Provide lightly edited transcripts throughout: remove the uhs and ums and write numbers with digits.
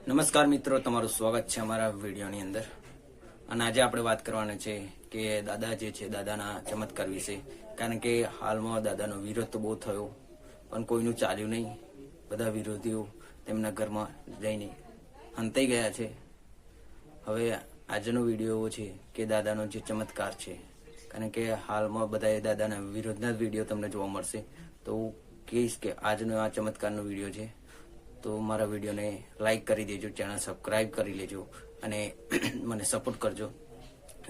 નમસ્કાર મિત્રો, તમારું સ્વાગત છે અમારા વિડીયોની અંદર. અને આજે આપણે વાત કરવાના છે કે દાદા જે છે દાદાના ચમત્કાર વિશે. કારણ કે હાલમાં દાદાનો વિરોધ તો બહુ થયો, પણ કોઈનું ચાલ્યું નહીં. બધા વિરોધીઓ તેમના ઘરમાં જઈને હંતાઈ ગયા છે. હવે આજનો વિડીયો એવો છે કે દાદાનો જે ચમત્કાર છે, કારણ કે હાલમાં બધા દાદાના વિરોધના જ વિડીયો તમને જોવા મળશે. તો હું કહીશ કે આજનો આ ચમત્કારનો વિડીયો છે. તો મારા વિડીયોને લાઈક કરી દેજો, ચેનલ સબસ્ક્રાઈબ કરી લેજો અને મને સપોર્ટ કરજો.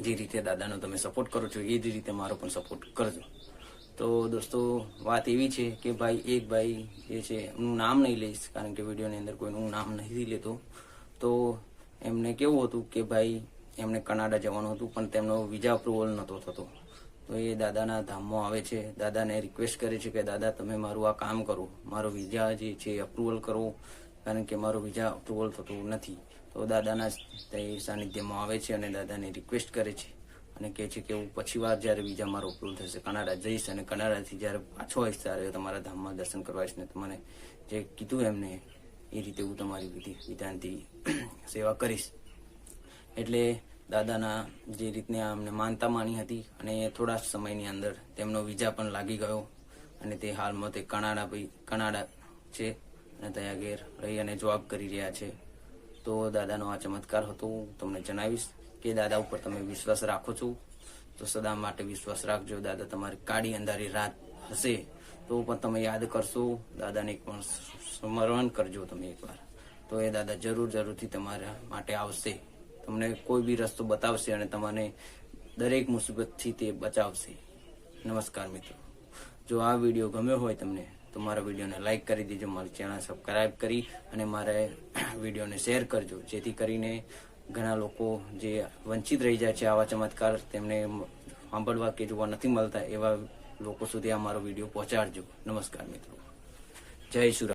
જે રીતે દાદાનો તમે સપોર્ટ કરો છો એ જ રીતે મારો પણ સપોર્ટ કરજો. તો દોસ્તો, વાત એવી છે કે એક ભાઈ જે છે, હું નામ નહીં લઈશ કારણ કે વિડીયોની અંદર કોઈનું નામ નથી લેતો. તો એમને કેવું હતું કે ભાઈ એમને કનાડા જવાનું હતું, પણ તેમનો વિઝા અપ્રુવલ નહોતો થતો. તો એ દાદાના ધામમાં આવે છે, દાદાને રિક્વેસ્ટ કરે છે કે દાદા તમે મારું આ કામ કરો, મારો વિઝા જે છે અપ્રુવલ કરો, કારણ કે મારો વિઝા અપ્રુવલ થતું નથી. તો દાદાના સાનિધ્યમાં આવે છે અને દાદાને રિક્વેસ્ટ કરે છે અને કહે છે કે હું પછી વાર જ્યારે વિઝા મારો અપ્રુવલ થશે કનાડા જઈશ, અને કનાડાથી જ્યારે પાછો આવીશ ત્યારે તમારા ધામમાં દર્શન કરવા આવીશ ને તમને જે કીધું એમને એ રીતે હું તમારી વિધાનથી સેવા કરીશ. એટલે દાદાના જે રીતને અમને માનતા માની હતી, અને થોડા સમયની અંદર તેમનો વિઝા પણ લાગી ગયો અને તે હાલમાં તે કનાડા છે અને ત્યાં ઘેર રહી અને જોબ કરી રહ્યા છે. તો દાદાનો આ ચમત્કાર હતો. હું તમને જણાવીશ કે દાદા ઉપર તમે વિશ્વાસ રાખો છો તો સદા માટે વિશ્વાસ રાખજો. દાદા તમારી કાળી અંધારી રાત હશે તો પણ તમે યાદ કરશો, દાદાને એક પણ સ્મરણ કરજો તમે એકવાર, તો એ દાદા જરૂરથી તમારા માટે આવશે, તમને કોઈ બી રસ્તો બતાવશે અને તમને દરેક મુસીબતથી તે બચાવશે. નમસ્કાર મિત્રો, જો આ વિડીયો ગમ્યો હોય તમને તો મારા વિડીયોને લાઈક કરી દેજો, મારી ચેનલ સબસ્ક્રાઈબ કરી અને મારા વિડીયોને શેર કરજો, જેથી કરીને ઘણા લોકો જે વંચિત રહી જાય છે આવા ચમત્કાર તેમને સાંભળવા કે જોવા નથી મળતા, એવા લોકો સુધી આ મારો વિડીયો પહોંચાડજો. નમસ્કાર મિત્રો, જય સુરત.